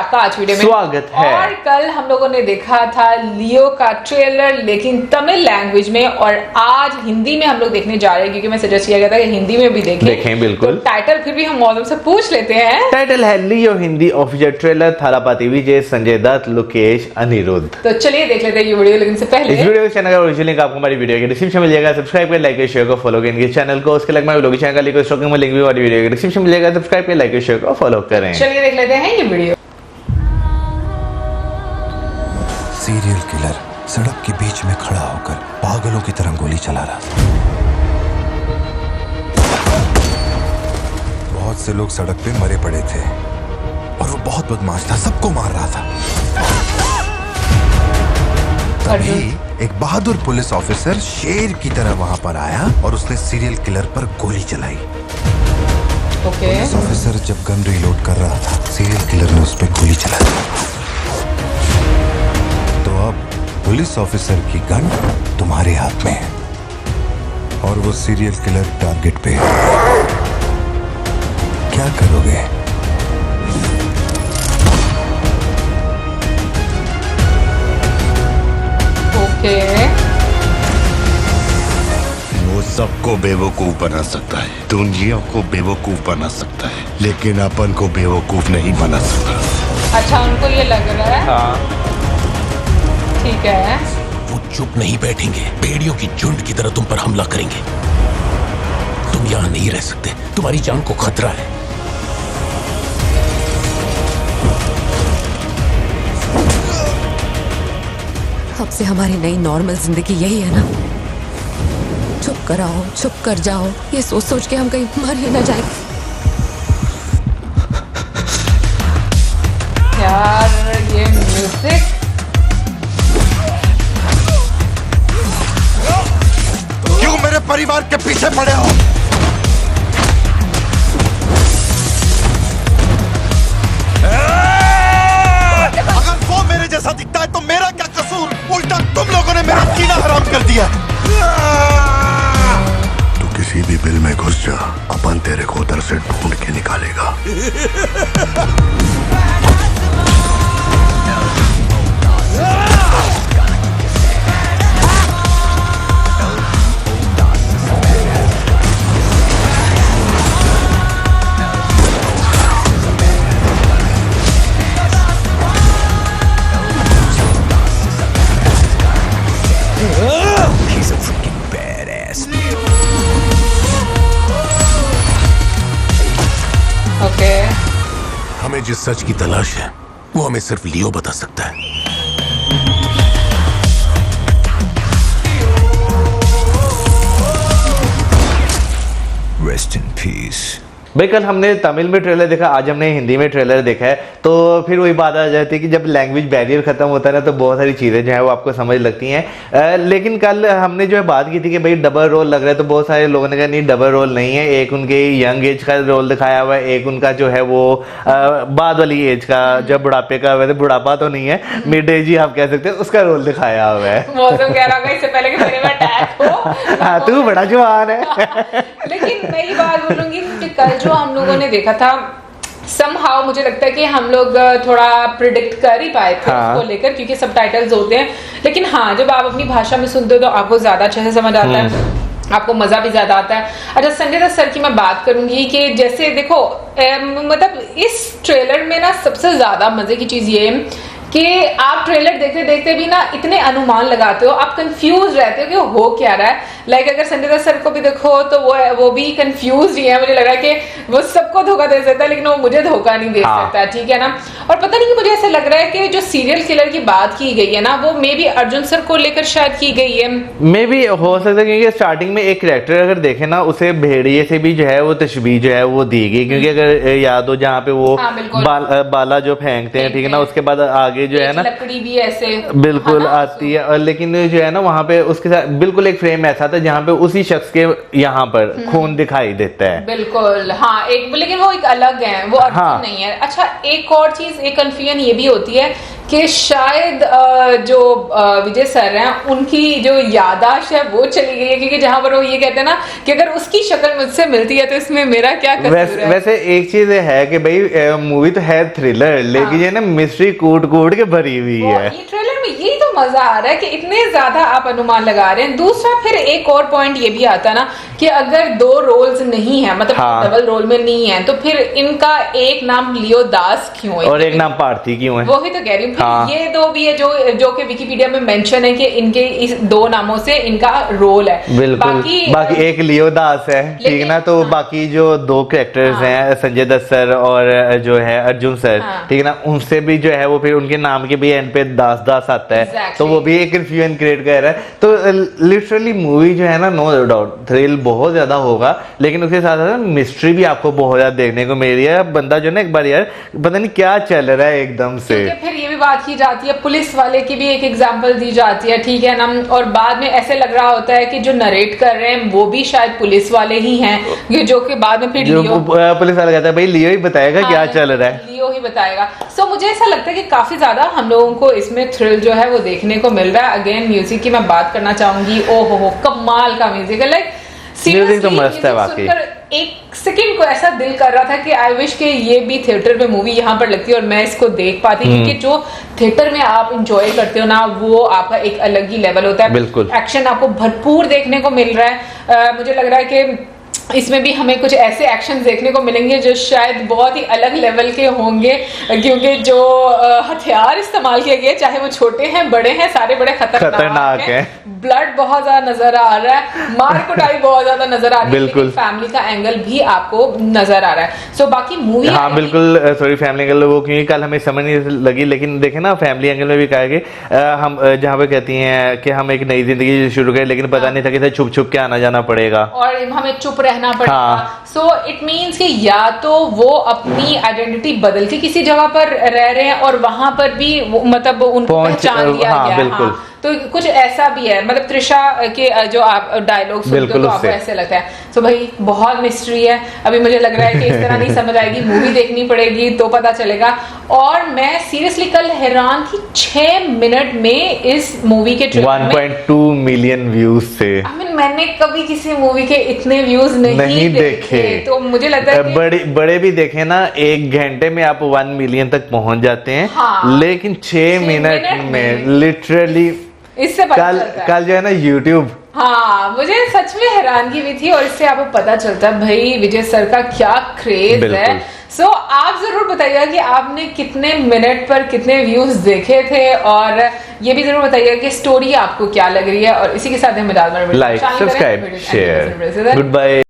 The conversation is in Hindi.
आपका आज वीडियो में स्वागत है। और कल हम लोगों ने देखा था लियो का ट्रेलर, लेकिन तमिल लैंग्वेज में, और आज हिंदी में हम लोग देखने जा रहे हैं क्योंकि मैं सजेस्ट किया गया था कि हिंदी में भी देखें बिल्कुल। तो टाइटल फिर भी हम मौसम से पूछ लेते हैं। टाइटल है लियो हिंदी ऑफिशियल ट्रेलर, थालापति विजय, संजय दत्त, लोकेश, अनिरुद्ध। तो चलिए देख लेते हैं ये वीडियो, लेकिन से पहले इस वीडियो के चैनल का ओरिजिनल लिंक आपको हमारी वीडियो के डिस्क्रिप्शन में मिलेगा। सब्सक्राइब कर, लाइक कर, शेयर को फॉलो करें चैनल को। उसके अलग मैं चैनल का लिंक भी हमारी वीडियो के डिस्क्रिप्शन में मिलेगा। सब्सक्राइब कर, लाइक कर, शेयर को फॉलो करें। चलिए देख लेते हैं ये वीडियो। सीरियल किलर सड़क के बीच में खड़ा होकर पागलों की तरह गोली चला रहा था। बहुत से लोग सड़क पे मरे पड़े थे और वो बहुत बदमाश था, सबको मार रहा था। तभी एक बहादुर पुलिस ऑफिसर शेर की तरह वहां पर आया और उसने सीरियल किलर पर गोली चलाई। पुलिस ऑफिसर जब गन रीलोड कर रहा था, सीरियल किलर ने उस पर गोली चला दी। तो अब पुलिस ऑफिसर की गन तुम्हारे हाथ में है और वो सीरियल किलर टारगेट पे है। क्या करोगे? वो सबको बेवकूफ बना सकता है, दुनिया को बेवकूफ बना सकता है, लेकिन अपन को बेवकूफ नहीं बना सकता। अच्छा, उनको ये लग रहा है। हाँ ठीक है। वो चुप नहीं बैठेंगे, भेड़ियों की झुंड की तरह तुम पर हमला करेंगे। तुम यहाँ नहीं रह सकते, तुम्हारी जान को खतरा है। अब से हमारी नई नॉर्मल जिंदगी यही है ना? चुप कराओ, चुप कर जाओ, ये सोच सोच के हम कहीं मर ही ना जाए। यार ये म्यूजिक क्यों मेरे परिवार के पीछे पड़े हो? अगर वो मेरे जैसा दिखता है तो मेरा क्या कसूर? उल्टा तुम लोगों ने मेरा जीना हराम कर दिया। तू किसी भी बिल में घुस जा, अपन तेरे को उधर से ढूंढ के निकालेगा। हमें जिस सच की तलाश है वो हमें सिर्फ लियो बता सकता है। Rest in peace. भाई कल हमने तमिल में ट्रेलर देखा, आज हमने हिंदी में ट्रेलर देखा है, तो फिर वही बात आ जाती है कि जब लैंग्वेज बैरियर खत्म होता है ना तो बहुत सारी चीज़ें जो है वो आपको समझ लगती हैं। लेकिन कल हमने जो है बात की थी कि भाई डबल रोल लग रहा है, तो बहुत सारे लोगों ने कहा नहीं डबल रोल नहीं है, एक उनके यंग एज का रोल दिखाया हुआ है, एक उनका जो है वो बाद वाली एज का, जब बुढ़ापे का, वैसे बुढ़ापा तो नहीं है, मिड एज ही आप कह सकते हैं, उसका रोल दिखाया हुआ है। मौसम कह रहा होगा इससे पहले कि मेरे में अटैक हो। हाँ तू बड़ा जवान है। लेकिन मैं ये बात बोलूंगी कि कल जो हम लोगों ने देखा था, somehow मुझे लगता है कि हम लोग थोड़ा प्रिडिक्ट कर ही पाए थे उसको लेकर, क्योंकि सब टाइटल्स होते हैं। लेकिन हाँ, जब आप अपनी भाषा में सुनते हो तो आपको ज्यादा अच्छे से समझ आता है, आपको मजा भी ज्यादा आता है। अच्छा, संजय दत्त सर की मैं बात करूंगी कि जैसे देखो मतलब इस ट्रेलर में ना सबसे ज्यादा मजे की चीज ये है कि आप ट्रेलर देखते देखते भी ना इतने अनुमान लगाते हो, आप कंफ्यूज रहते हो कि हो क्या रहा है। लाइक अगर संजय दत्त सर को भी देखो तो वो भी कंफ्यूज ही है। मुझे लग रहा है कि वो सबको धोखा दे सकता है लेकिन वो मुझे धोखा नहीं दे सकता, ठीक है ना। और पता नहीं कि मुझे ऐसा लग रहा है कि जो सीरियल किलर की बात की गई है ना, वो मे बी अर्जुन सर को लेकर शायद की गई है। मे बी हो सकता है, क्योंकि स्टार्टिंग में एक कैरेक्टर अगर देखे ना, उसे भेड़िए से भी जो है वो तशबीह जो है वो दी गई, क्योंकि अगर याद हो जहाँ पे वो बाला जो फेंकते हैं, ठीक है ना, उसके बाद आगे जो है ना लकड़ी भी ऐसे बिल्कुल आती है, और लेकिन जो है ना वहाँ पे उसके साथ बिल्कुल एक फ्रेम ऐसा था जहाँ पे उसी शख्स के यहाँ पर खून दिखाई देता है। बिल्कुल हाँ, एक लेकिन वो एक अलग है, वो अर्जुन नहीं है। अच्छा, एक और चीज, एक कंफ्यूजन ये भी होती है कि शायद जो विजय सर हैं उनकी जो याददाश्त है वो चली गई है, क्योंकि जहां पर वो ये कहते हैं ना कि अगर उसकी शक्ल मुझसे मिलती है तो इसमें मेरा क्या कसूर है। वैसे एक चीज है कि भाई मूवी तो है थ्रिलर, लेकिन ये ना मिस्ट्री कूट कूट के भरी हुई है। ये ट्रेलर में यही तो मजा आ रहा है कि इतने ज्यादा आप अनुमान लगा रहे हैं। दूसरा फिर एक और पॉइंट ये भी आता ना कि अगर 2 रोल्स नहीं है, मतलब डबल रोल में नहीं है, तो फिर इनका एक नाम लियो दास क्यों है और एक नाम पार्थी क्यों है? वो ही तो कह रही हूँ। ये 2 भी है जो कि विकिपीडिया में मेंशन है कि इनके इस 2 नामों से इनका रोल है। बिल्कुल, बाकी एक लियो दास है, ठीक ना। तो बाकी जो 2 कैरेक्टर्स हैं संजय दत्त सर और जो है अर्जुन सर, ठीक है ना, उनसे भी जो है वो फिर उनके नाम के भी एंड पे दास दास आता है, तो वो भी एक कंफ्यूजन क्रिएट कर रहा है। तो लिटरली मूवी जो है ना, नो डाउट थ्रिल बहुत ज्यादा होगा, लेकिन उसके साथ साथ मिस्ट्री भी आपको बहुत ज्यादा देखने को मिल रही है। बंदा जो ना एक बार यार पता नहीं क्या चल रहा है एकदम से। फिर ये भी बात की जाती है, पुलिस वाले की भी एक एग्जांपल दी जाती है, ठीक है ना, और बाद में ऐसे लग रहा होता है कि जो नरेट कर रहे हैं वो भी शायद पुलिस वाले ही हैं, जो कि बाद में फिर लियो पुलिस वाला कहता है भाई लियो ही बताएगा क्या चल रहा है, लियो ही बताएगा। सो मुझे ऐसा लगता है कि काफी ज्यादा हम लोगों को इसमें थ्रिल जो है वो देखने को मिल रहा है। अगेन म्यूजिक की मैं बात करना चाहूंगी, ओहो कमाल का म्यूजिक है, लाइक म्यूजिक तो मस्त है वाकई। एक सेकंड को ऐसा दिल कर रहा था कि आई विश के ये भी थिएटर में मूवी यहाँ पर लगती है और मैं इसको देख पाती, क्योंकि जो थिएटर में आप एंजॉय करते हो ना वो आपका एक अलग ही लेवल होता है। बिल्कुल, एक्शन आपको भरपूर देखने को मिल रहा है। मुझे लग रहा है कि इसमें भी हमें कुछ ऐसे एक्शन देखने को मिलेंगे जो शायद बहुत ही अलग लेवल के होंगे, क्योंकि जो हथियार इस्तेमाल किए गए चाहे वो छोटे हैं बड़े हैं सारे बड़े खतरनाक हैं। ब्लड बहुत ज्यादा नजर आ रहा है, मार कुटाई बहुत ज्यादा नजर आ रही है, बिल्कुल फैमिली का एंगल भी आपको नजर आ रहा है। सो बाकी मूवी बिल्कुल सॉरी फैमिली एंगल वो क्योंकि कल हमें समझ नहीं लगी, लेकिन देखे ना फैमिली एंगल में भी कहा कि हम जहाँ पे कहती हैं कि हम एक नई जिंदगी शुरू करें, लेकिन पता नहीं था कि छुप छुप के आना जाना पड़ेगा और हमें चुप रहना पड़ेगा। सो इट मीन्स कि या तो वो अपनी आइडेंटिटी बदल के किसी जगह पर रह रहे हैं और वहां पर भी मतलब उनको पहचान लिया गया। बिल्कुल। तो कुछ ऐसा भी है, मतलब त्रिशा के जो आप डायलॉग सुनते हो तो आपको ऐसे लगता है। तो भाई बहुत मिस्ट्री है, अभी मुझे लग रहा है कि इस तरह नहीं समझ आएगी, मूवी देखनी पड़ेगी तो पता चलेगा। और मैं सीरियसली कल हैरान थी 6 मिनट में इस मूवी के 1.2 मिलियन व्यूज थे। मैंने कभी किसी मूवी के इतने व्यूज नहीं देखे, तो मुझे लगता है बड़े भी देखे ना 1 घंटे में आप 1 मिलियन तक पहुंच जाते हैं। लेकिन 6 मिनट में लिटरली इससे कल जो है ना यूट्यूब, मुझे सच में हैरानगी भी थी और इससे आपको पता चलता है भाई विजय सर का क्या क्रेज है। सो आप जरूर बताइएगा कि आपने कितने मिनट पर कितने व्यूज देखे थे और ये भी जरूर बताइएगा कि स्टोरी आपको क्या लग रही है। और इसी के साथ हम like subscribe share good bye.